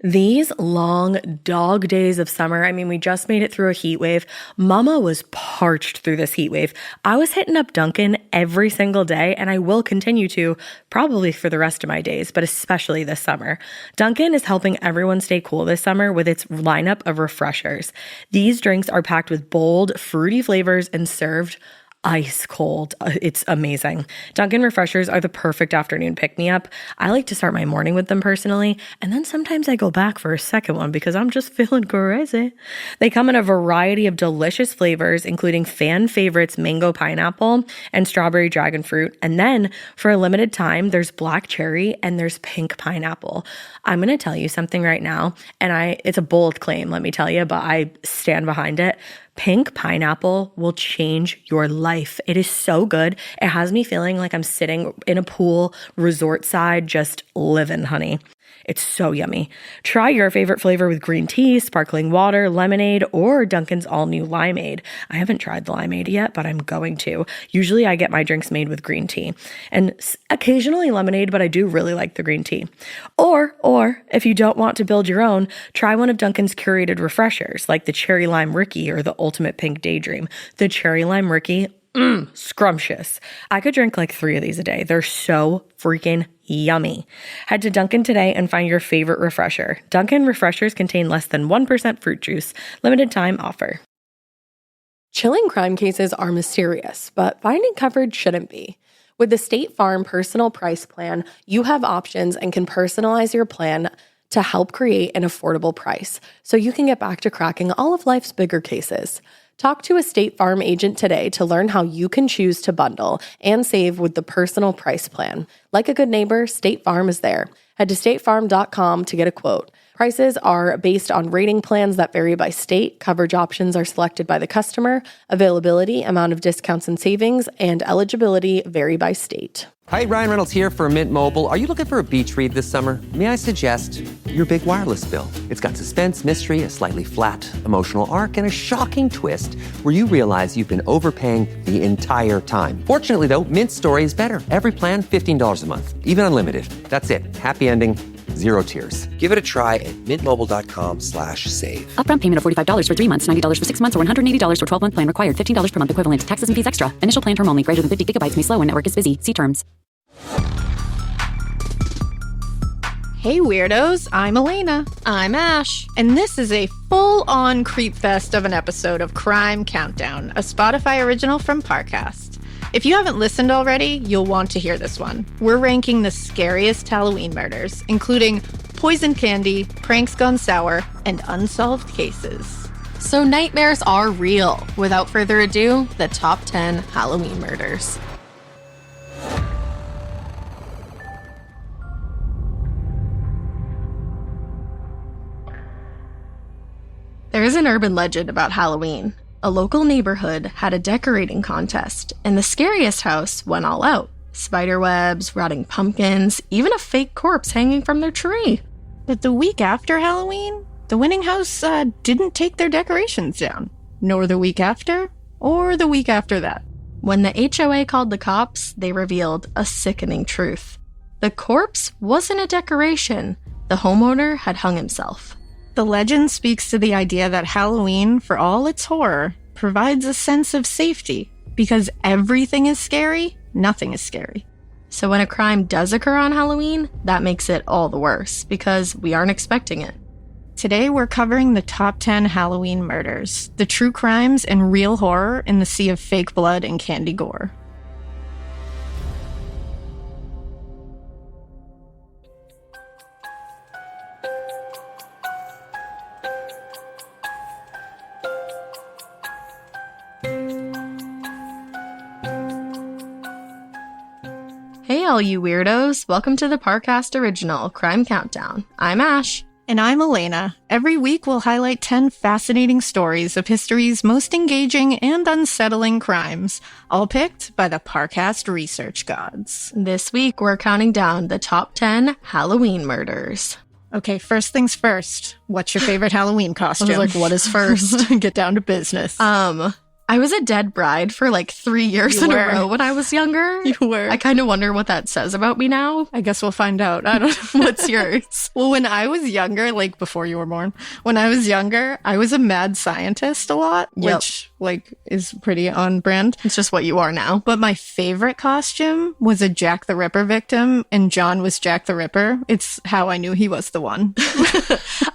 These long dog days of summer, I mean, we just made it through a heat wave. Mama was parched through this heat wave. I was hitting up Dunkin' every single day, and I will continue to probably for the rest of my days, but especially this summer. Dunkin' is helping everyone stay cool this summer with its lineup of refreshers. These drinks are packed with bold, fruity flavors and served ice cold. It's amazing. Dunkin' refreshers are the perfect afternoon pick-me-up. I like to start my morning with them personally, and then sometimes I go back for a second one because I'm just feeling crazy. They come in a variety of delicious flavors, including fan favorites mango pineapple and strawberry dragon fruit. And then for a limited time, there's black cherry and there's pink pineapple. I'm going to tell you something right now, and it's a bold claim, let me tell you, but I stand behind it. Pink pineapple will change your life. It is so good. It has me feeling like I'm sitting in a pool, resort side, just living, honey. It's so yummy. Try your favorite flavor with green tea, sparkling water, lemonade, or Dunkin's all-new limeade. I haven't tried the limeade yet, but I'm going to. Usually I get my drinks made with green tea and occasionally lemonade, but I do really like the green tea. Or if you don't want to build your own, try one of Dunkin's curated refreshers like the Cherry Lime Ricky or the Ultimate Pink Daydream. The Cherry Lime Ricky, scrumptious. I could drink like 3 of these a day. They're so freaking yummy. Head to Dunkin' today and find your favorite refresher. Dunkin' refreshers contain less than 1% fruit juice. Limited time offer. Chilling crime cases are mysterious, but finding coverage shouldn't be. With the State Farm Personal Price Plan, you have options and can personalize your plan to help create an affordable price so you can get back to cracking all of life's bigger cases. Talk to a State Farm agent today to learn how you can choose to bundle and save with the Personal Price Plan. Like a good neighbor, State Farm is there. Head to statefarm.com to get a quote. Prices are based on rating plans that vary by state. Coverage options are selected by the customer. Availability, amount of discounts and savings, and eligibility vary by state. Hi, Ryan Reynolds here from Mint Mobile. Are you looking for a beach read this summer? May I suggest your big wireless bill? It's got suspense, mystery, a slightly flat, emotional arc, and a shocking twist where you realize you've been overpaying the entire time. Fortunately, though, Mint's story is better. Every plan, $15 a month. Even unlimited. That's it. Happy ending. Zero tears. Give it a try at mintmobile.com/save. Upfront payment of $45 for 3 months, $90 for 6 months, or $180 for 12-month plan required. $15 per month equivalent. Taxes and fees extra. Initial plan term only. Greater than 50 gigabytes may slow when network is busy. See terms. Hey weirdos, I'm Alaina. I'm Ash. And this is a full-on creep fest of an episode of Crime Countdown, a Spotify original from Parcast. If you haven't listened already, you'll want to hear this one. We're ranking the scariest Halloween murders, including poison candy, pranks gone sour, and unsolved cases. So nightmares are real. Without further ado, the top 10 Halloween murders. There is an urban legend about Halloween. A local neighborhood had a decorating contest, and the scariest house went all out. Spiderwebs, rotting pumpkins, even a fake corpse hanging from their tree. But the week after Halloween, the winning house didn't take their decorations down. Nor the week after, or the week after that. When the HOA called the cops, they revealed a sickening truth. The corpse wasn't a decoration. The homeowner had hung himself. The legend speaks to the idea that Halloween, for all its horror, provides a sense of safety. Because everything is scary, nothing is scary. So when a crime does occur on Halloween, that makes it all the worse, because we aren't expecting it. Today we're covering the top 10 Halloween murders, the true crimes and real horror in the sea of fake blood and candy gore. Hey all you weirdos, welcome to the Parcast original, Crime Countdown. I'm Ash. And I'm Alaina. Every week we'll highlight 10 fascinating stories of history's most engaging and unsettling crimes, all picked by the Parcast research gods. This week we're counting down the top 10 Halloween murders. Okay, first things first. What's your favorite Halloween costume? I was like, what is first? Get down to business. I I was a dead bride for like 3 years in a row when I was younger. You were. I kind of wonder what that says about me now. I guess we'll find out. I don't know. What's yours? Well, when I was younger, like before you were born, when I was younger, I was a mad scientist a lot, which like is pretty on brand. It's just what you are now. But my favorite costume was a Jack the Ripper victim, and John was Jack the Ripper. It's how I knew he was the one.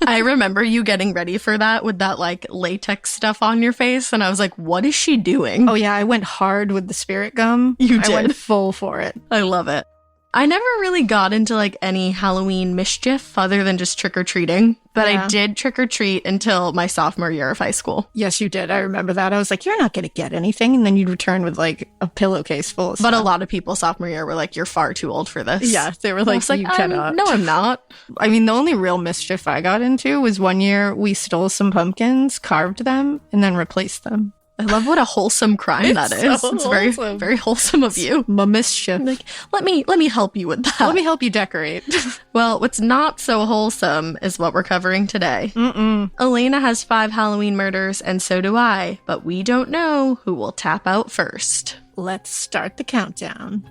I remember you getting ready for that with that like latex stuff on your face, and I was like, what is she doing? Oh yeah, I went hard with the spirit gum. You did. I went full for it. I love it. I never really got into like any Halloween mischief other than just trick-or-treating, but I did trick-or-treat until my sophomore year of high school. Yes, you did. I remember that. I was like, you're not going to get anything. And then you'd return with like a pillowcase full of stuff. But a lot of people sophomore year were like, you're far too old for this. Yeah, they were like, you cannot. No, I'm not. I mean, the only real mischief I got into was one year we stole some pumpkins, carved them, and then replaced them. I love what a wholesome crime that is. So It's very, wholesome. very wholesome of you. My mischief. Like, let me help you with that. Let me help you decorate. Well, what's not so wholesome is what we're covering today. Alaina has 5 Halloween murders, and so do I, but we don't know who will tap out first. Let's start the countdown.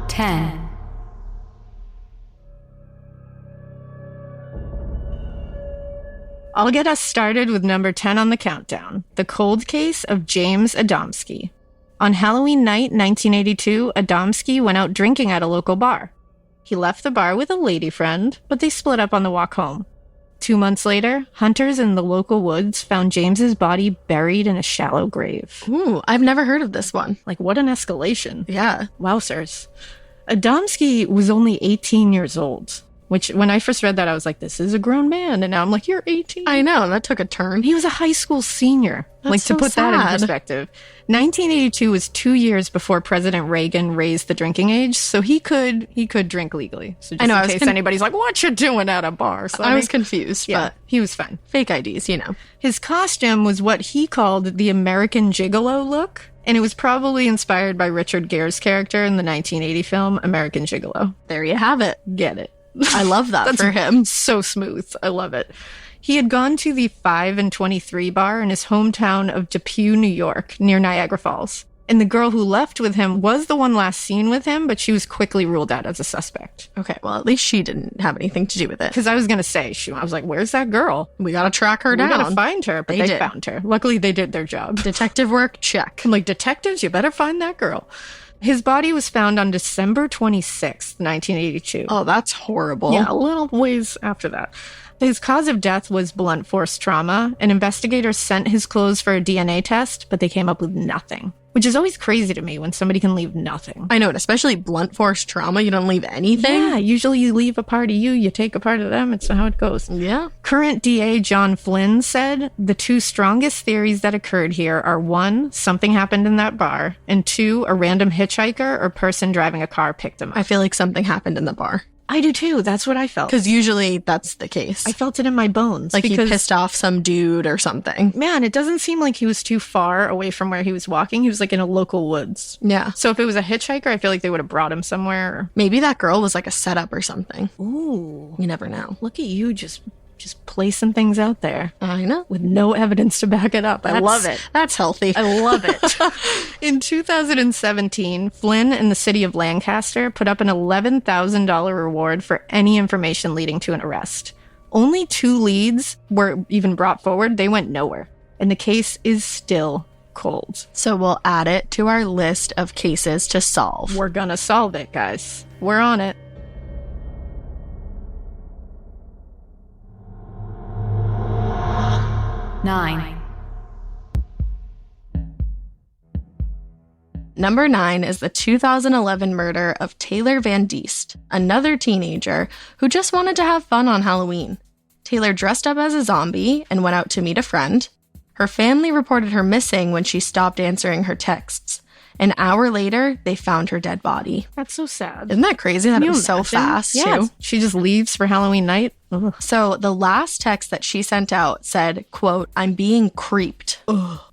10, I'll get us started with number 10 on the countdown, the cold case of James Adamski. On Halloween night 1982, Adamski went out drinking at a local bar. He left the bar with a lady friend, but they split up on the walk home. 2 months later, hunters in the local woods found James's body buried in a shallow grave. Ooh, I've never heard of this one. Like, what an escalation. Yeah. Wowzers. Adamski was only 18 years old, which when I first read that, I was like, this is a grown man. And now I'm like, you're 18. I know, that took a turn. He was a high school senior. That's like, so to put that in sad. perspective. 1982 was 2 years before President Reagan raised the drinking age, so he could drink legally. So just I know, I in was case anybody's like, what you doing at a bar? So I was confused, yeah, but he was fine. fake IDs, you know. His costume was what he called the American Gigolo look, and it was probably inspired by Richard Gere's character in the 1980 film American Gigolo. There you have it. Get it. I love that That's for him. So smooth. I love it. He had gone to the 5 and 23 bar in his hometown of Depew, New York, near Niagara Falls. And the girl who left with him was the one last seen with him, but she was quickly ruled out as a suspect. Okay, well, at least she didn't have anything to do with it. Because I was going to say, I was like, where's that girl? We gotta track her down. We gotta find her, but They they did. found her. Luckily, they did their job. Detective work, check. I'm like, detectives, you better find that girl. His body was found on December 26th, 1982. Oh, that's horrible. Yeah, a little ways after that. His cause of death was blunt force trauma, and investigators sent his clothes for a DNA test, but they came up with nothing. Which is always crazy to me when somebody can leave nothing. I know, and especially blunt force trauma, you don't leave anything. Yeah, usually you leave a part of you take a part of them. It's how it goes. Yeah. Current DA John Flynn said the 2 strongest theories that occurred here are 1, something happened in that bar, and 2, a random hitchhiker or person driving a car picked him up. I feel like something happened in the bar. I do too. That's what I felt. Because usually that's the case. I felt it in my bones. Like he because, pissed off some dude or something. man, it doesn't seem like he was too far away from where he was walking. He was like in a local woods. Yeah. So if it was a hitchhiker, I feel like they would have brought him somewhere. Maybe that girl was like a setup or something. Ooh. You never know. Look at you just placing things out there I know. with no evidence to back it up. I love it. That's healthy. I love it. In 2017, Flynn and the city of Lancaster put up an $11,000 reward for any information leading to an arrest. Only 2 leads were even brought forward. They went nowhere. And the case is still cold. So we'll add it to our list of cases to solve. We're gonna solve it, guys. We're on it. Nine, Number 9 is the 2011 murder of Taylor Van Diest, another teenager who just wanted to have fun on Halloween. Taylor dressed up as a zombie and went out to meet a friend. Her family reported her missing when she stopped answering her texts. An hour later, they found her dead body. That's so sad. Isn't that crazy that Can it you was so imagine? fast, Yeah, too? she just leaves for Halloween night. Ugh. So the last text that she sent out said, quote, "I'm being creeped,"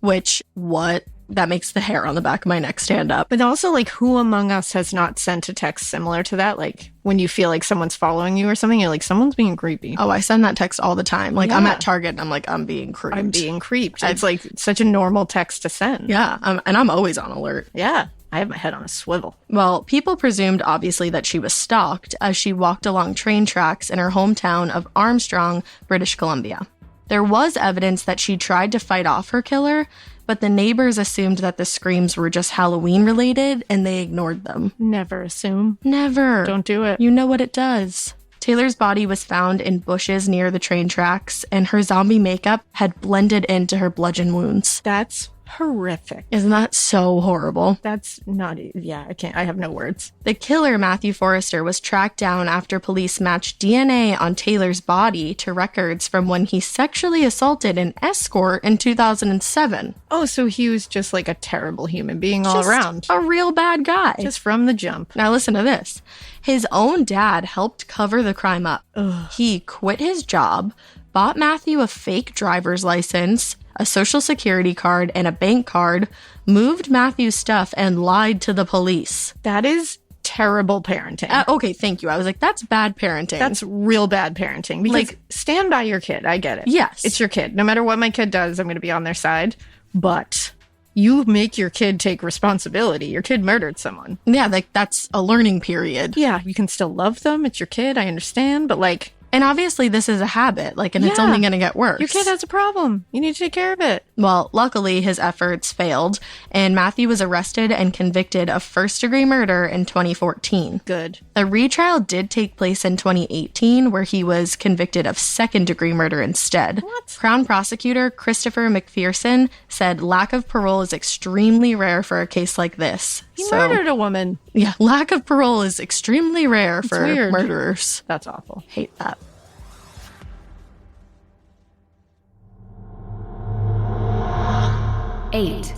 which, what that makes the hair on the back of my neck stand up. But also, like, who among us has not sent a text similar to that? Like, when you feel like someone's following you or something, you're like, someone's being creepy. Oh, I send that text all the time. Like, I'm at Target and I'm like, I'm being creeped. I'm being creeped. It's like such a normal text to send. Yeah, and I'm always on alert. Yeah. I have my head on a swivel. Well, people presumed, obviously, that she was stalked as she walked along train tracks in her hometown of Armstrong, British Columbia. There was evidence that she tried to fight off her killer, but the neighbors assumed that the screams were just Halloween-related, and they ignored them. Never assume. Never. Don't do it. You know what it does. Taylor's body was found in bushes near the train tracks, and her zombie makeup had blended into her bludgeon wounds. That's horrific. Isn't that so horrible? That's not, yeah, I have no words. The killer, Matthew Forrester, was tracked down after police matched DNA on Taylor's body to records from when he sexually assaulted an escort in 2007. Oh, so he was just like a terrible human being all Just around. a real bad guy. Just from the jump. Now listen to this. His own dad helped cover the crime up. Ugh. He quit his job, bought Matthew a fake driver's license, a social security card, and a bank card, moved Matthew's stuff, and lied to the police. That is terrible parenting. Okay, thank you. I was like, that's bad parenting. That's real bad parenting. Because Like, stand by your kid. I get it. Yes. It's your kid. No matter what my kid does, I'm going to be on their side. But you make your kid take responsibility. Your kid murdered someone. Yeah, like, that's a learning period. Yeah, you can still love them. It's your kid. I understand. But like, And obviously this is a habit, like, and it's Yeah. only going to get worse. your kid has a problem. You need to take care of it. Well, luckily his efforts failed, and Matthew was arrested and convicted of first-degree murder in 2014. Good. A retrial did take place in 2018, where he was convicted of second-degree murder instead. What? Crown prosecutor Christopher McPherson said lack of parole is extremely rare for a case like this. He murdered a woman. Yeah, lack of parole is extremely rare for weird. murderers. That's awful. Hate that. Eight.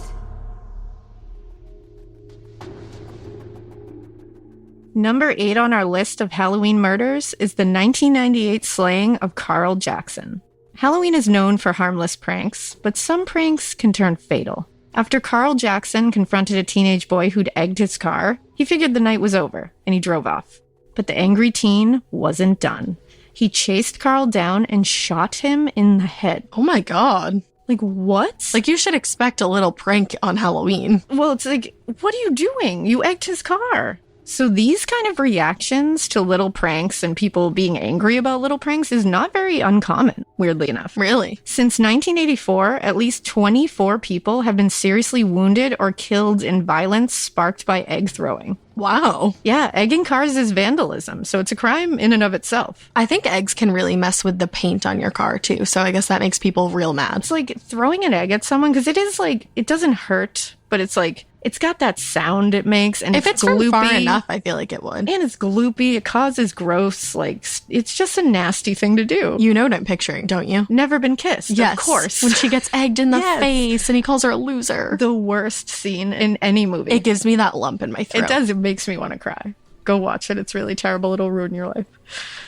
Number 8 on our list of Halloween murders is the 1998 slaying of Carl Jackson. Halloween is known for harmless pranks, but some pranks can turn fatal. After Carl Jackson confronted a teenage boy who'd egged his car, he figured the night was over, and he drove off. But the angry teen wasn't done. He chased Carl down and shot him in the head. Oh my god. Like, what? Like, you should expect a little prank on Halloween. Well, it's like, what are you doing? You egged his car. So these kind of reactions to little pranks and people being angry about little pranks is not very uncommon, weirdly enough. Really? Since 1984, at least 24 people have been seriously wounded or killed in violence sparked by egg throwing. Wow. Yeah, egging cars is vandalism, so it's a crime in and of itself. I think eggs can really mess with the paint on your car, too, so I guess that makes people real mad. It's like throwing an egg at someone, because it is like, it doesn't hurt, but it's like, it's got that sound it makes, and If it's gloopy. from far enough, I feel like it would. And it's gloopy, it causes gross, like, it's just a nasty thing to do. You know what I'm picturing, don't you? Never been kissed, Yes. of course. When she gets egged in the Yes. face and he calls her a loser. The worst scene in any movie. It gives me that lump in my throat. It does. It makes me want to cry. Go watch it. It's really terrible. It'll ruin your life.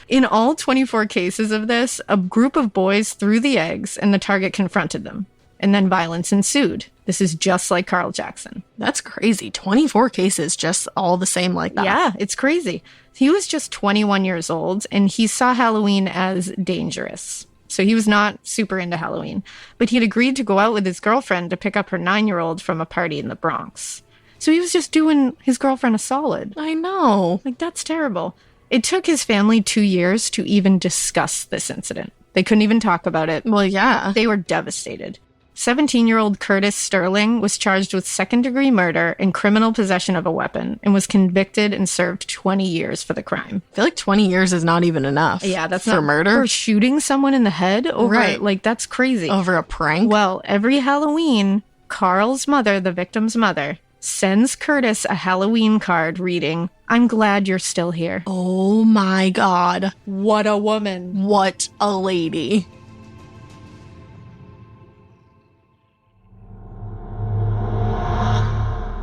In all 24 cases of this, a group of boys threw the eggs and the target confronted them. And then violence ensued. This is just like Carl Jackson. That's crazy. 24 cases just all the same like that. Yeah, it's crazy. He was just 21 years old and he saw Halloween as dangerous. So he was not super into Halloween. But he had agreed to go out with his girlfriend to pick up her 9-year-old from a party in the Bronx. So he was just doing his girlfriend a solid. I know. Like, that's terrible. It took his family 2 years to even discuss this incident. They couldn't even talk about it. Well, yeah. They were devastated. 17-year-old Curtis Sterling was charged with second-degree murder and criminal possession of a weapon and was convicted and served 20 years for the crime. I feel like 20 years is not even enough. Yeah, that's for not murder. For shooting someone in the head over, Right. like, that's crazy. Over a prank. Well, every Halloween, Carl's mother, the victim's mother, sends Curtis a Halloween card reading, "I'm glad you're still here." Oh my god. What a woman. What a lady.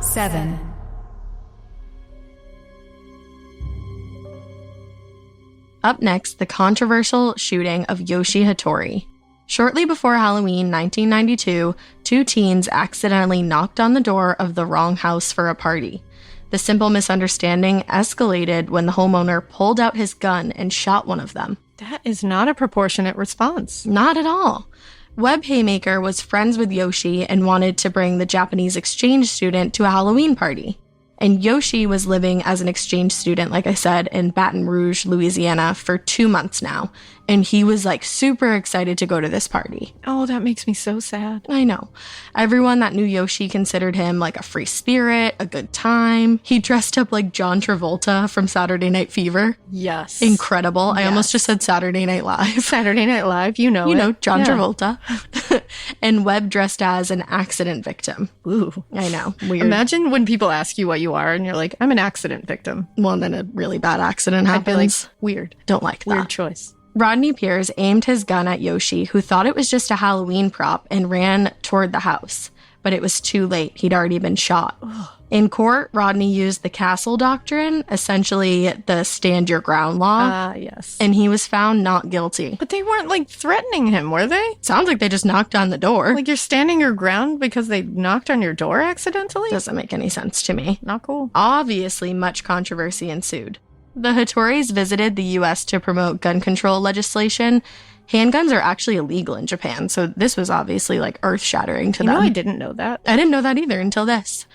Seven. Up next, the controversial shooting of Yoshi Hattori. Shortly before Halloween 1992, 2 teens accidentally knocked on the door of the wrong house for a party. The simple misunderstanding escalated when the homeowner pulled out his gun and shot one of them. That is not a proportionate response. Not at all. Webb Haymaker was friends with Yoshi and wanted to bring the Japanese exchange student to a Halloween party. And Yoshi was living as an exchange student, like I said, in Baton Rouge, Louisiana for 2 months now. And he was like super excited to go to this party. Oh, that makes me so sad. I know. Everyone that knew Yoshi considered him like a free spirit, a good time. He dressed up like John Travolta from Saturday Night Fever. Yes. Incredible. Yes. I almost just said Saturday Night Live. Saturday Night Live, you know John Yeah. Travolta. And Webb dressed as an accident victim. Ooh. I know. Weird. Imagine when people ask you what you are and you're like, I'm an accident victim. Well, then a really bad accident I'd be happens. like, weird. Don't like that. Weird choice. Rodney Pierce aimed his gun at Yoshi, who thought it was just a Halloween prop, and ran toward the house. But it was too late. He'd already been shot. In court, Rodney used the castle doctrine, essentially the stand your ground law, Yes. and he was found not guilty. But they weren't like threatening him, were they? Sounds like they just knocked on the door. Like you're standing your ground because they knocked on your door accidentally? Doesn't make any sense to me. Not cool. Obviously, much controversy ensued. The Hattoris visited the U.S. to promote gun control legislation. Handguns are actually illegal in Japan, so this was obviously like earth-shattering to them. I didn't know that. I didn't know that either until this.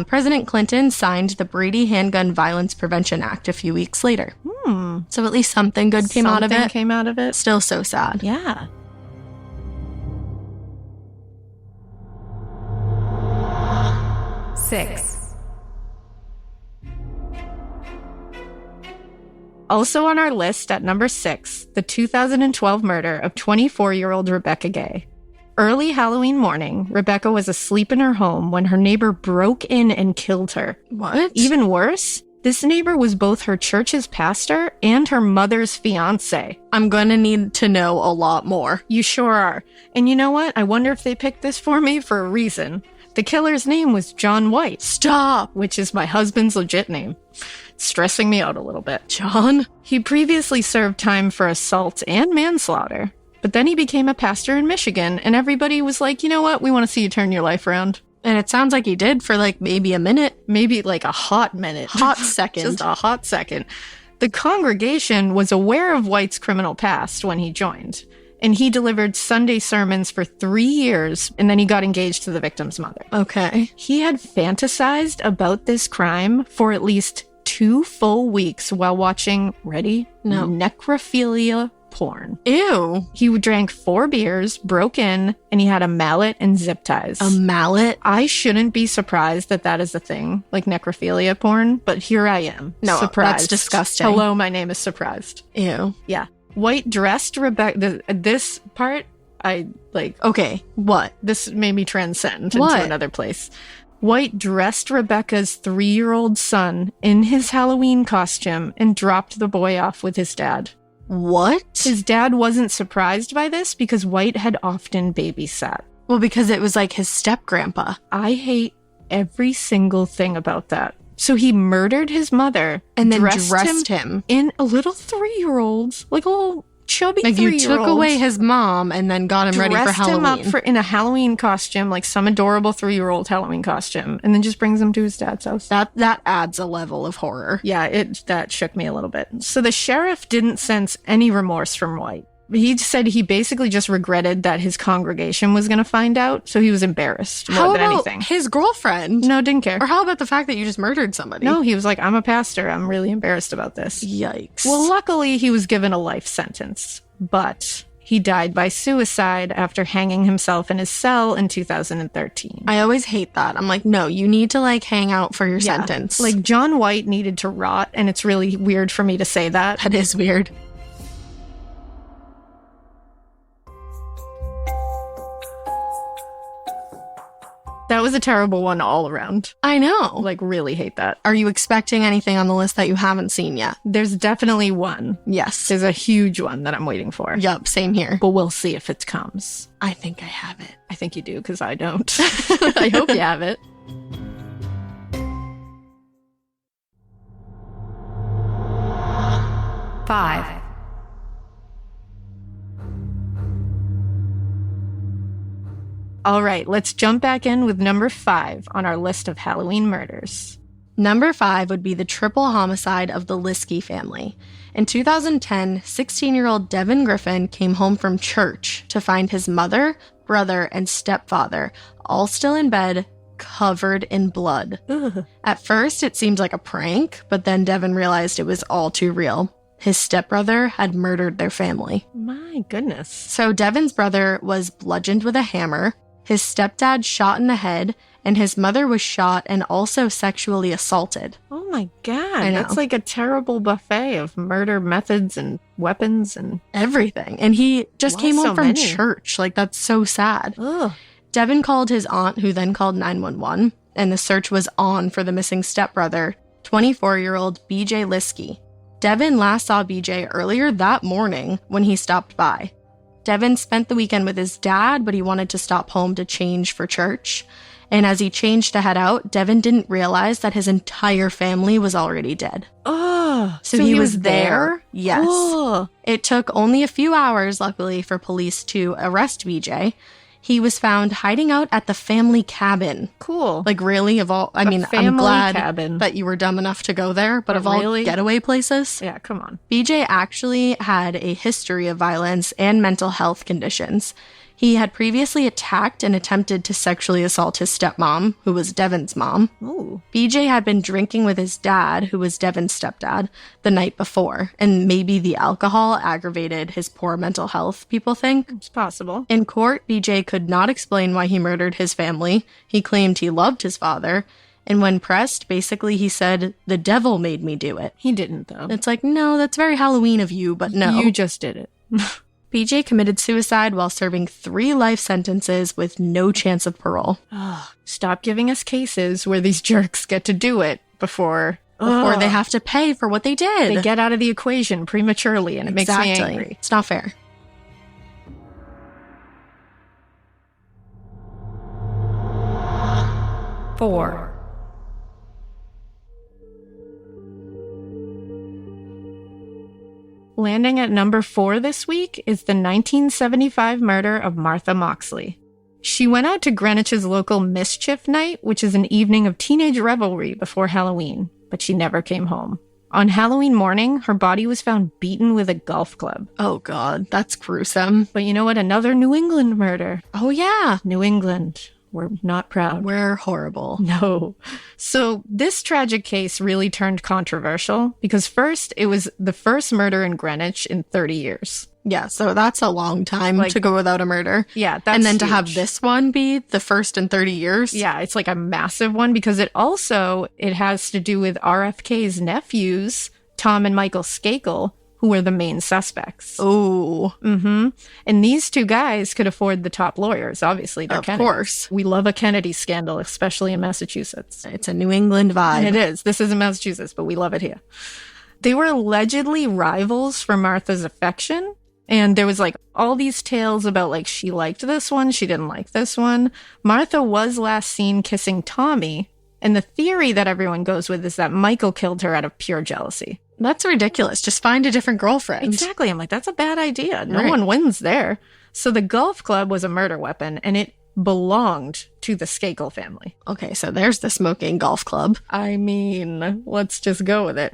President Clinton signed the Brady Handgun Violence Prevention Act a few weeks later. So at least something good came out of it. Came out of it. Still so sad. Yeah. Also on our list at number 6, the 2012 murder of 24-year-old Rebecca Gay. Early Halloween morning, Rebecca was asleep in her home when her neighbor broke in and killed her. What? Even worse, this neighbor was both her church's pastor and her mother's fiance. I'm gonna need to know a lot more. You sure are. And you know what? I wonder if they picked this for me for a reason. The killer's name was John White. Stop! Which is my husband's legit name. It's stressing me out a little bit. John? He previously served time for assault and manslaughter, but then he became a pastor in Michigan, and everybody was like, you know what? We want to see you turn your life around. And it sounds like he did for like maybe a minute. Maybe like a hot minute. Hot second. Just a hot second. The congregation was aware of White's criminal past when he joined, and he delivered Sunday sermons for 3 years, and then he got engaged to the victim's mother. Okay. He had fantasized about this crime for at least 2 full weeks while watching, ready? No. Necrophilia porn. Ew. He drank 4 beers, broke in, and he had a mallet and zip ties. A mallet? I shouldn't be surprised that that is a thing, like necrophilia porn, but here I am. No, surprised. that's disgusting. Hello, my name is Surprised. Ew. Yeah. White dressed Rebecca. This part, I like. Okay. What? This made me transcend What? into another place. White dressed Rebecca's 3-year-old son in his Halloween costume and dropped the boy off with his dad. What? His dad wasn't surprised by this because White had often babysat. Well, because it was like his step-grandpa. I hate every single thing about that. So he murdered his mother And then dressed him. in a little 3-year-old, like a little chubby Like you 3-year-old. took away his mom and then got him ready for Dressed Halloween. him up in a Halloween costume, like some adorable 3-year-old Halloween costume, and then just brings him to his dad's house. That adds a level of horror. Yeah, that shook me a little bit. So the sheriff didn't sense any remorse from White. He said he basically just regretted that his congregation was going to find out, so he was embarrassed more How than about anything. his girlfriend? No, didn't care. Or how about the fact that you just murdered somebody? No, he was like, I'm a pastor. I'm really embarrassed about this. Yikes. Well, luckily, he was given a life sentence, but he died by suicide after hanging himself in his cell in 2013. I always hate that. I'm like, no, you need to like hang out for your Yeah. sentence. Like, John White needed to rot, and it's really weird for me to say that. that is weird. That was a terrible one all around. I know. Like, really hate that. Are you expecting anything on the list that you haven't seen yet? There's definitely one. Yes. There's a huge one that I'm waiting for. Yup, same here. But we'll see if it comes. I think I have it. I think you do, because I don't. I hope you have it. All right, let's jump back in with number 5 on our list of Halloween murders. Number 5 would be the triple homicide of the Liskey family. In 2010, 16-year-old Devin Griffin came home from church to find his mother, brother, and stepfather all still in bed, covered in blood. Ugh. At first, it seemed like a prank, but then Devin realized it was all too real. His stepbrother had murdered their family. My goodness. So Devin's brother was bludgeoned with a hammer, his stepdad shot in the head, and his mother was shot and also sexually assaulted. Oh my God. I know. That's like a terrible buffet of murder methods and weapons and... Everything. And he just Why came home so from many? church. Like, that's so sad. Ugh. Devin called his aunt, who then called 911, and the search was on for the missing stepbrother, 24-year-old BJ Liskey. Devin last saw BJ earlier that morning when he stopped by. Devin spent the weekend with his dad, but he wanted to stop home to change for church. And as he changed to head out, Devin didn't realize that his entire family was already dead. Oh, So he was there? Yes. Oh. It took only a few hours, luckily, for police to arrest BJ. He was found hiding out at the family cabin. Cool. Like, really, of all... I mean, I'm family glad cabin. that you were dumb enough to go there, but of all Really? getaway places... Yeah, come on. BJ actually had a history of violence and mental health conditions. He had previously attacked and attempted to sexually assault his stepmom, who was Devin's mom. Ooh. BJ had been drinking with his dad, who was Devin's stepdad, the night before, and maybe the alcohol aggravated his poor mental health, people think. It's possible. In court, BJ could not explain why he murdered his family. He claimed he loved his father. And when pressed, basically he said, "The devil made me do it." He didn't, though. It's like, no, that's very Halloween of you, but no. You just did it. BJ committed suicide while serving 3 life sentences with no chance of parole. Stop giving us cases where these jerks get to do it before They have to pay for what they did. they get out of the equation prematurely, and it makes me angry. It's not fair. Four. Landing at number 4 this week is the 1975 murder of Martha Moxley. She went out to Greenwich's local Mischief Night, which is an evening of teenage revelry before Halloween, but she never came home. On Halloween morning, her body was found beaten with a golf club. Oh, God, that's gruesome. But you know what? Another New England murder. Oh, yeah. New England. We're not proud. We're horrible. No. So this tragic case really turned controversial because first, it was the first murder in Greenwich in 30 years. Yeah, so that's a long time to go without a murder. Yeah, that's And then to huge. have this one be the first in 30 years. Yeah, it's like a massive one because it has to do with RFK's nephews, Tom and Michael Skakel, who were the main suspects. Oh. Mm-hmm. And these 2 guys could afford the top lawyers, obviously. They're Of Kennedys. course. We love a Kennedy scandal, especially in Massachusetts. It's a New England vibe. And it is. This is in Massachusetts, but we love it here. They were allegedly rivals for Martha's affection. And there was like all these tales about like she liked this one, she didn't like this one. Martha was last seen kissing Tommy. And the theory that everyone goes with is that Michael killed her out of pure jealousy. That's ridiculous. Just find a different girlfriend. Exactly. I'm like, that's a bad idea. No Right. one wins there. So the golf club was a murder weapon and it belonged to the Skakel family. Okay, so there's the smoking golf club. I mean, let's just go with it.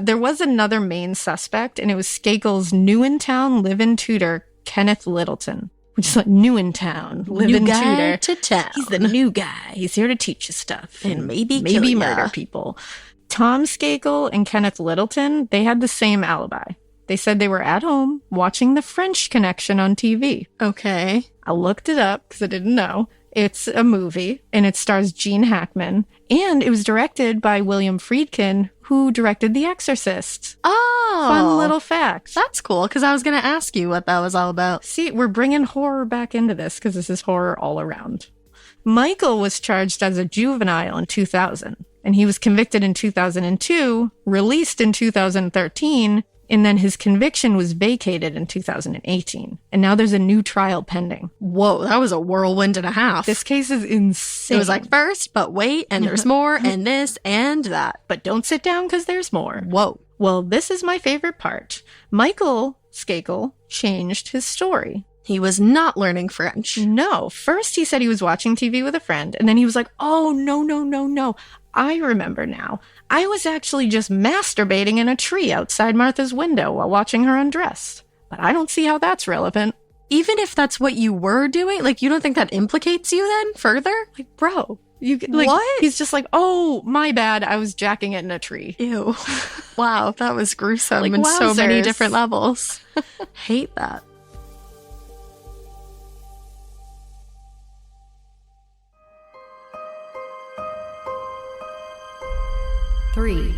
There was another main suspect, and it was Skakel's new-in-town live-in tutor, Kenneth Littleton. Which is like new in town, live-in New guy tutor. to town. He's the new guy. He's here to teach you stuff. And maybe kill ya. murder people. Tom Skakel and Kenneth Littleton, they had the same alibi. They said they were at home watching The French Connection on TV. Okay. I looked it up because I didn't know. It's a movie, and it stars Gene Hackman, and it was directed by William Friedkin, who directed The Exorcist. Oh. Fun little fact. That's cool, because I was going to ask you what that was all about. See, we're bringing horror back into this because this is horror all around. Michael was charged as a juvenile in 2000, and he was convicted in 2002, released in 2013, and then his conviction was vacated in 2018. And now there's a new trial pending. Whoa, that was a whirlwind and a half. This case is insane. It was like first, but wait, and there's more, and this, and that. But don't sit down because there's more. Whoa. Well, this is my favorite part. Michael Skakel changed his story. He was not learning French. No. First, he said he was watching TV with a friend, and then he was like, oh, no. I remember now. I was actually just masturbating in a tree outside Martha's window while watching her undress. But I don't see how that's relevant. Even if that's what you were doing, like, you don't think that implicates you then further? Like, bro, what? He's just like, oh, my bad. I was jacking it in a tree. Ew. Wow, that was gruesome Like, in so many wowzers. different levels. Hate that. Three.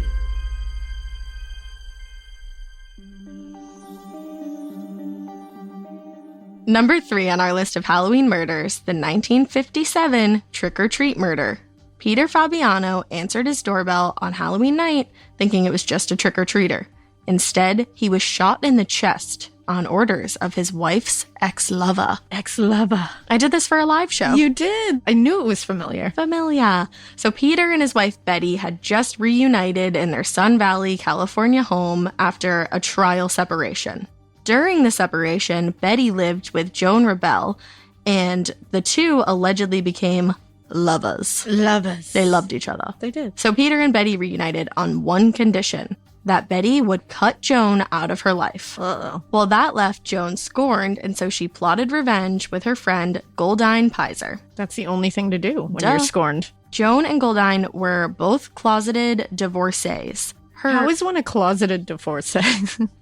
Number 3 on our list of Halloween murders, the 1957 trick-or-treat murder. Peter Fabiano answered his doorbell on Halloween night thinking it was just a trick-or-treater. Instead, he was shot in the chest on orders of his wife's ex-lover. Ex-lover. I did this for a live show. You did. I knew it was familiar. Familia. So Peter and his wife Betty had just reunited in their Sun Valley, California home after a trial separation. During the separation, Betty lived with Joan Rebel, and the two allegedly became lovers. Lovers. They loved each other. They did. So Peter and Betty reunited on one condition, that Betty would cut Joan out of her life. Uh-oh. Well, that left Joan scorned, and so she plotted revenge with her friend Goldine Pizer. That's the only thing to do when Duh. you're scorned. Joan and Goldine were both closeted divorcees. How is one a closeted divorcee?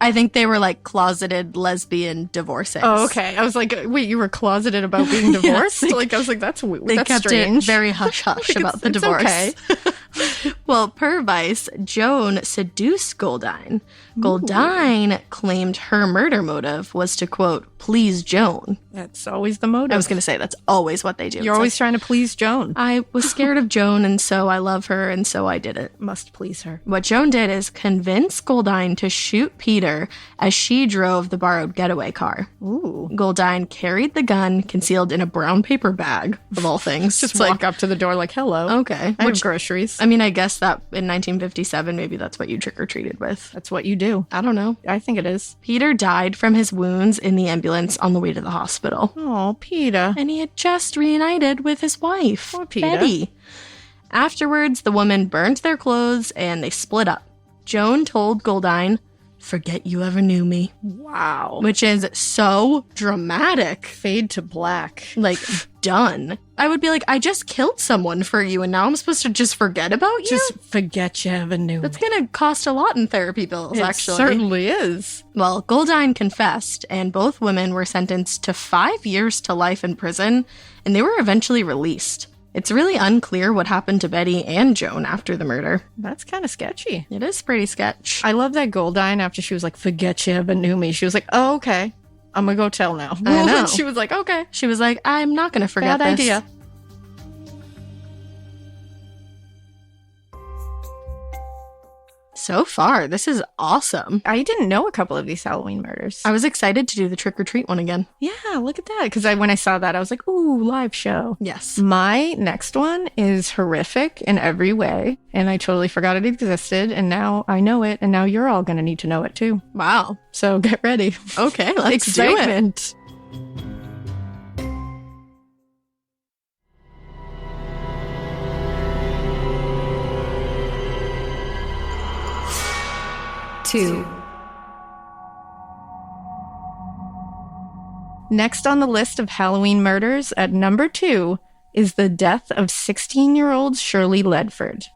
I think they were like closeted lesbian divorcees. Oh, okay. I was like, wait, you were closeted about being divorced? Yes, Like, I was like, that's weird. They That's kept strange. it very hush-hush Like, about the it's divorce. okay. Well, per Vice, Joan seduced Goldine. Goldine claimed her murder motive was to, quote, please Joan. That's always the motive. I was going to say, that's always what they do. You're It's always like, trying to please Joan. I was scared of Joan, and so I love her, and so I did it. Must please her. What Joan did is convince Goldine to shoot Peter as she drove the borrowed getaway car. Ooh. Goldine carried the gun concealed in a brown paper bag, of all things. Just It's walk up to the door like, hello. Okay. I have groceries. I mean, I guess that in 1957, maybe that's what you trick-or-treated with. That's what you do. I don't know. I think it is. Peter died from his wounds in the ambulance on the way to the hospital. Oh, Peter. And he had just reunited with his wife, Poor Peter. Betty. Afterwards, the woman burned their clothes and they split up. Joan told Goldine, forget you ever knew me. Wow. Which is so dramatic. Fade to black. Like, done. I would be like, I just killed someone for you and now I'm supposed to just forget about you? Just forget you ever knew That's me. going to cost a lot in therapy bills, It actually. certainly is. Well, Goldine confessed, and both women were sentenced to 5 years to life in prison, and they were eventually released. It's really unclear what happened to Betty and Joan after the murder. That's kind of sketchy. It is pretty sketch. I love that Goldine, after she was like, forget you ever knew me, she was like, oh, okay. I'm gonna go tell now. I know. She was like, okay. She was like, I'm not going to forget Bad this. idea. So far, this is awesome. I didn't know a couple of these Halloween murders. I was excited to do the trick-or-treat one again. Yeah, look at that. Because when I saw that, I was like, ooh, live show. Yes. My next one is horrific in every way, and I totally forgot it existed, and now I know it, and now you're all going to need to know it too. Wow. So get ready. Okay, let's do it. Excitement. Two. Next on the list of Halloween murders at number 2 is the death of 16-year-old Shirley Ledford.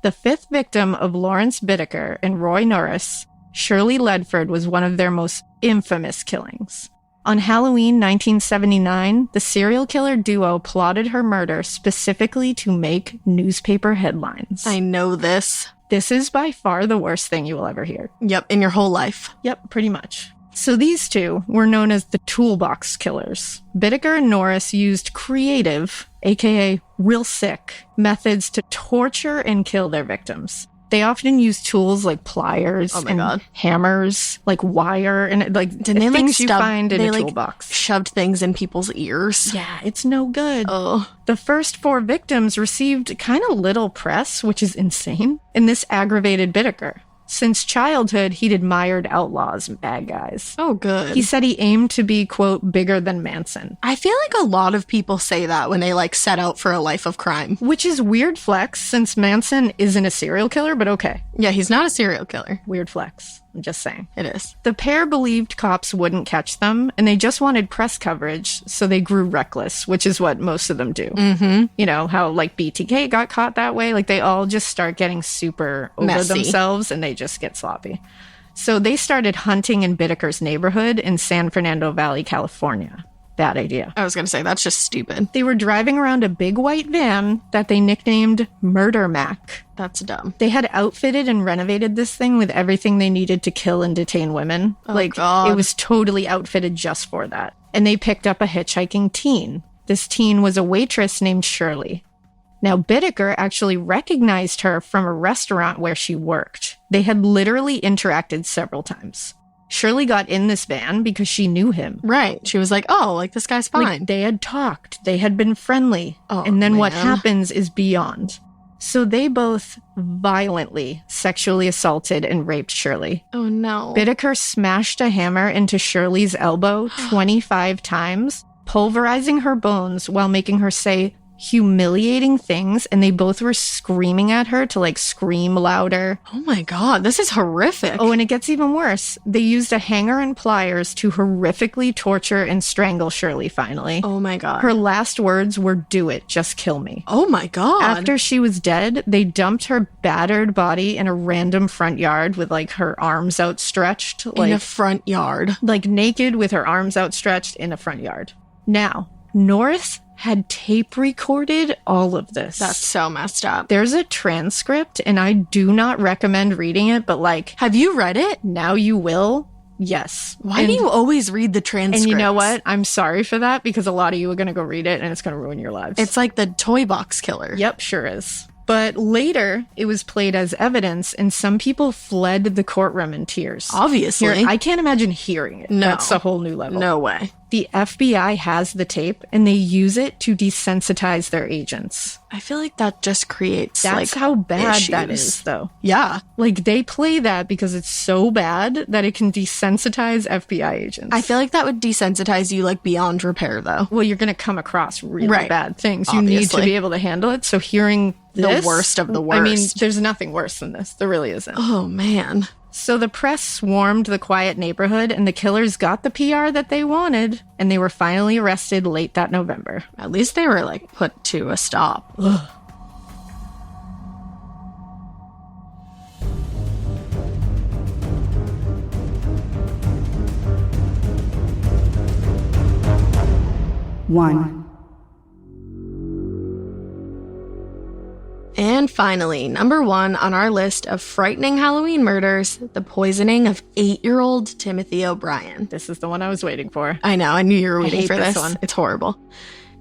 The fifth victim of Lawrence Bittaker and Roy Norris, Shirley Ledford was one of their most infamous killings. On Halloween 1979, the serial killer duo plotted her murder specifically to make newspaper headlines. I know this. This is by far the worst thing you will ever hear. Yep, in your whole life. Yep, pretty much. So these two were known as the toolbox killers. Bittaker and Norris used creative, aka real sick, methods to torture and kill their victims. They often used tools like pliers and hammers, like wire, and like things you find in a toolbox. Shoved things in people's ears. Yeah, it's no good. Oh. The first 4 victims received kind of little press, which is insane, and this aggravated Bittaker. Since childhood, he'd admired outlaws and bad guys. Oh, good. He said he aimed to be, quote, bigger than Manson. I feel like a lot of people say that when they, like, set out for a life of crime. Which is weird flex, since Manson isn't a serial killer, but okay. Yeah, he's not a serial killer. Weird flex. I'm just saying. It is. The pair believed cops wouldn't catch them, and they just wanted press coverage, so they grew reckless, which is what most of them do. Mm-hmm. You know, how, like, BTK got caught that way? Like, they all just start getting super over Messy. themselves, and they just get sloppy. So they started hunting in Bittaker's neighborhood in San Fernando Valley, California. Bad idea. I was going to say, that's just stupid. They were driving around a big white van that they nicknamed Murder Mac. That's dumb. They had outfitted and renovated this thing with everything they needed to kill and detain women. Oh, God. It was totally outfitted just for that. And they picked up a hitchhiking teen. This teen was a waitress named Shirley. Now, Bittaker actually recognized her from a restaurant where she worked. They had literally interacted several times. Shirley got in this van because she knew him. Right. She was like, oh, like, this guy's fine. Like, they had talked. They had been friendly. Oh, and then what man. happens is beyond. So they both violently sexually assaulted and raped Shirley. Oh, no. Bittaker smashed a hammer into Shirley's elbow 25 times, pulverizing her bones while making her say humiliating things, and they both were screaming at her to, like, scream louder. Oh, my God. This is horrific. Oh, and it gets even worse. They used a hanger and pliers to horrifically torture and strangle Shirley, finally. Oh, my God. Her last words were, "Do it, just kill me." Oh, my God. After she was dead, they dumped her battered body in a random front yard with, like, her arms outstretched. In a front yard. Like, naked with her arms outstretched in a front yard. Now, Norris had tape recorded all of this. That's so messed up. There's a transcript, and I do not recommend reading it, but, like, Have you read it? now you will. Yes. Why do you always read the transcripts? And you know what? I'm sorry for that, because a lot of you are going to go read it, and it's going to ruin your lives. It's like the toy box killer. Yep, sure is. But later, it was played as evidence, and some people fled the courtroom in tears. Obviously. Here, I can't imagine hearing it. No. That's a whole new level. No way. The FBI has the tape, and they use it to desensitize their agents. I feel like that just creates, That's like, how bad issues. that is, though. Yeah. Like, they play that because it's so bad that it can desensitize FBI agents. I feel like that would desensitize you, like, beyond repair, though. Well, you're going to come across really Right. bad things. You need to Obviously. be able to handle it. So hearing this, The worst of the I mean, worst. there's nothing worse than this. There really isn't. Oh, man. So the press swarmed the quiet neighborhood, and the killers got the PR that they wanted, and they were finally arrested late that November. At least they were, like, put to a stop. Ugh. One. And finally, number 1 on our list of frightening Halloween murders, the poisoning of 8-year-old Timothy O'Brien. This is the one I was waiting for. I know, I knew you were waiting hate for this this. one. It's horrible.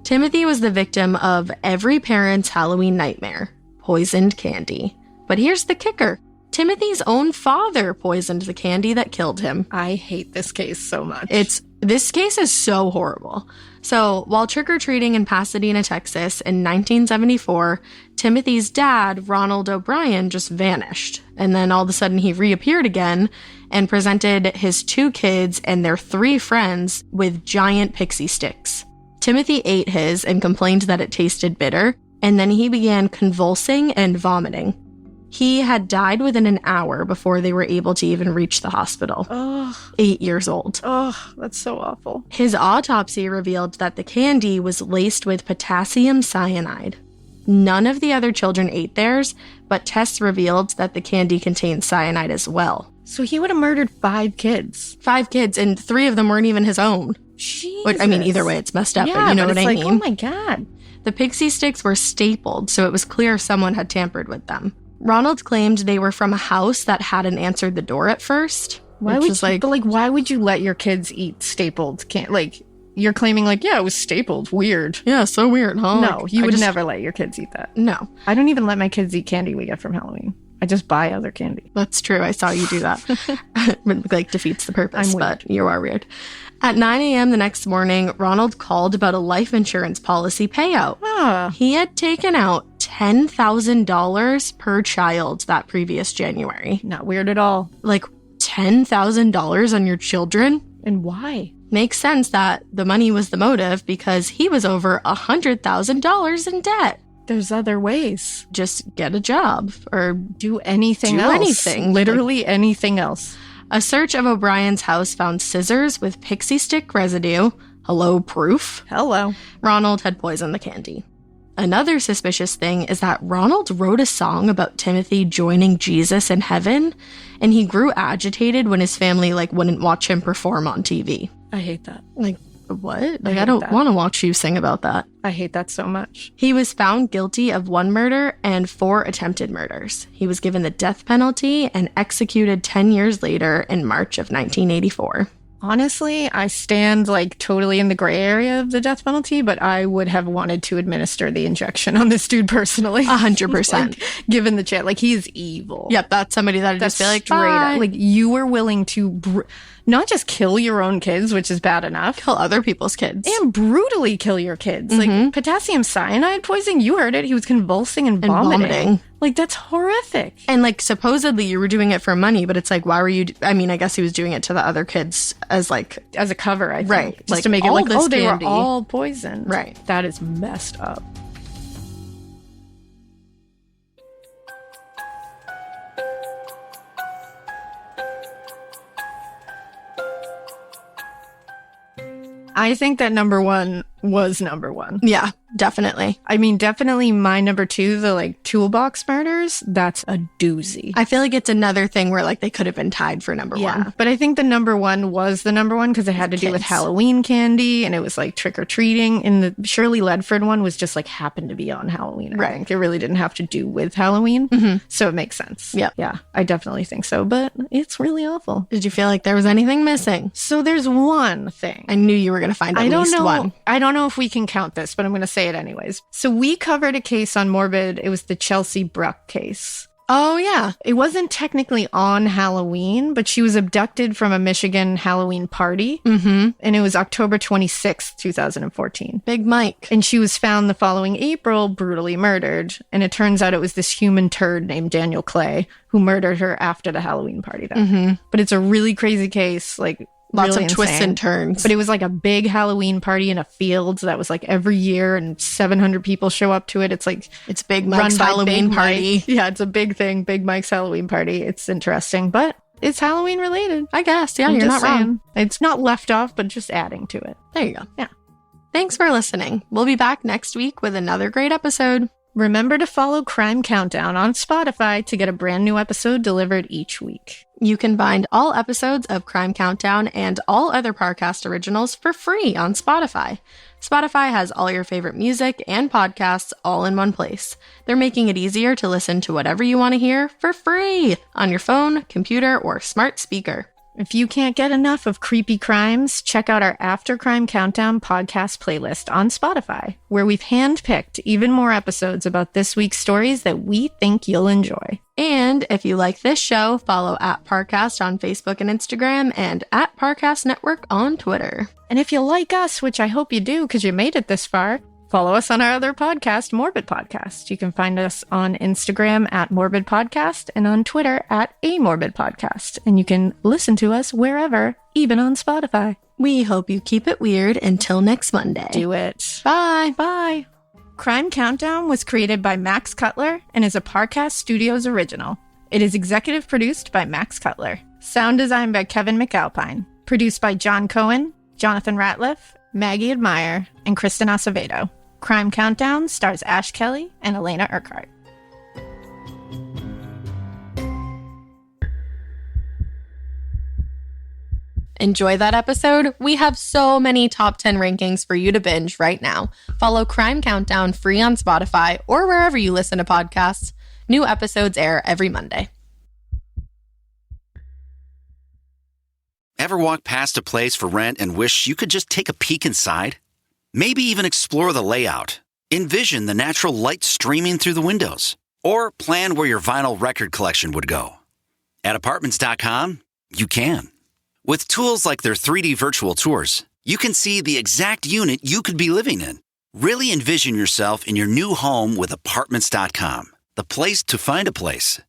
Timothy was the victim of every parent's Halloween nightmare, poisoned candy. But here's the kicker. Timothy's own father poisoned the candy that killed him. I hate this case so much. This case is so horrible. So, while trick-or-treating in Pasadena, Texas in 1974, Timothy's dad, Ronald O'Brien, just vanished. And then all of a sudden he reappeared again and presented his 2 kids and their 3 friends with giant pixie sticks. Timothy ate his and complained that it tasted bitter, and then he began convulsing and vomiting. He had died within an hour before they were able to even reach the hospital. Ugh. 8 years old. Oh, that's so awful. His autopsy revealed that the candy was laced with potassium cyanide. None of the other children ate theirs, but tests revealed that the candy contained cyanide as well. So he would have murdered 5 kids. 5 kids, and 3 of them weren't even his own. Jesus. But, I mean, either way, it's messed up, yeah, but you know what it's I like, mean? oh my God. The pixie sticks were stapled, so it was clear someone had tampered with them. Ronald claimed they were from a house that hadn't answered the door at first. Why would why would you let your kids eat stapled candy? Like, you're claiming, like, yeah, it was stapled. Weird. Yeah, so weird, huh? No, Like, you I would just- never let your kids eat that. No, I don't even let my kids eat candy we get from Halloween. I just buy other candy. that's true. I saw you do that. It, like, defeats the purpose, I'm weird. but you are weird. At 9 a.m. the next morning, Ronald called about a life insurance policy payout. He had taken out $10,000 per child that previous January. Not weird at all. Like, $10,000 on your children? And why? Makes sense that the money was the motive because he was over $100,000 in debt. There's other ways. Just get a job or do anything else. Anything. Literally anything else. A search of O'Brien's house found scissors with pixie stick residue. Hello, proof. Hello. Ronald had poisoned the candy. Another suspicious thing is that Ronald wrote a song about Timothy joining Jesus in heaven, and he grew agitated when his family wouldn't watch him perform on TV. I hate that. What? I don't want to watch you sing about that. I hate that so much. He was found guilty of 1 murder and 4 attempted murders. He was given the death penalty and executed 10 years later in March of 1984. Honestly, I stand totally in the gray area of the death penalty, but I would have wanted to administer the injection on this dude personally. 100%. Given the chance. He's evil. Yep, that's somebody that would just be straight up. You were willing to not just kill your own kids, which is bad enough. Kill other people's kids. And brutally kill your kids. Potassium cyanide poisoning, you heard it. He was convulsing and vomiting. That's horrific. And supposedly you were doing it for money, but it's why were you? I guess he was doing it to the other kids as a cover, I think. Right. Just to make it they candy. were all poisoned. Right. That is messed up. I think that number 1 was number 1. Yeah, definitely. Definitely my number 2, the toolbox murders, that's a doozy. I feel it's another thing where they could have been tied for number 1. But I think the number 1 was the number 1 because it had to do with Halloween candy and it was trick-or-treating. And the Shirley Ledford one was just happened to be on Halloween. I think it really didn't have to do with Halloween. So it makes sense. Yep. Yeah, I definitely think so. But it's really awful. Did you feel there was anything missing? So there's one thing. I knew you were going to find at least one. I don't know if we can count this, but I'm going to say it anyways. So we covered a case on Morbid. It was the Chelsea Bruck case. Oh, yeah. It wasn't technically on Halloween, but she was abducted from a Michigan Halloween party. And it was October 26th, 2014. Big Mike. And she was found the following April, brutally murdered. And it turns out it was this human turd named Daniel Clay who murdered her after the Halloween party. But it's a really crazy case, Lots really of twists insane. and turns. But it was a big Halloween party in a field that was every year and 700 people show up to it. It's Big Mike's Halloween party. Mike. Yeah, it's a big thing. Big Mike's Halloween party. It's interesting, but it's Halloween related. I guess. Yeah, you're not wrong. It's not left off, but just adding to it. There you go. Yeah. Thanks for listening. We'll be back next week with another great episode. Remember to follow Crime Countdown on Spotify to get a brand new episode delivered each week. You can find all episodes of Crime Countdown and all other Parcast originals for free on Spotify. Spotify has all your favorite music and podcasts all in one place. They're making it easier to listen to whatever you want to hear for free on your phone, computer, or smart speaker. If you can't get enough of creepy crimes, check out our After Crime Countdown podcast playlist on Spotify, where we've handpicked even more episodes about this week's stories that we think you'll enjoy. And if you like this show, follow @Parcast on Facebook and Instagram and @Parcast Network on Twitter. And if you like us, which I hope you do because you made it this far, follow us on our other podcast, Morbid Podcast. You can find us on Instagram @Morbid Podcast and on Twitter @AMorbid Podcast. And you can listen to us wherever, even on Spotify. We hope you keep it weird until next Monday. Do it. Bye. Bye. Crime Countdown was created by Max Cutler and is a Parcast Studios original. It is executive produced by Max Cutler. Sound design by Kevin McAlpine. Produced by John Cohen, Jonathan Ratliff, Maggie Admire, and Kristen Acevedo. Crime Countdown stars Ash Kelley and Alaina Urquhart. Enjoy that episode? We have so many top 10 rankings for you to binge right now. Follow Crime Countdown free on Spotify or wherever you listen to podcasts. New episodes air every Monday. Ever walk past a place for rent and wish you could just take a peek inside? Maybe even explore the layout, envision the natural light streaming through the windows, or plan where your vinyl record collection would go. At Apartments.com, you can. With tools like their 3D virtual tours, you can see the exact unit you could be living in. Really envision yourself in your new home with Apartments.com, the place to find a place.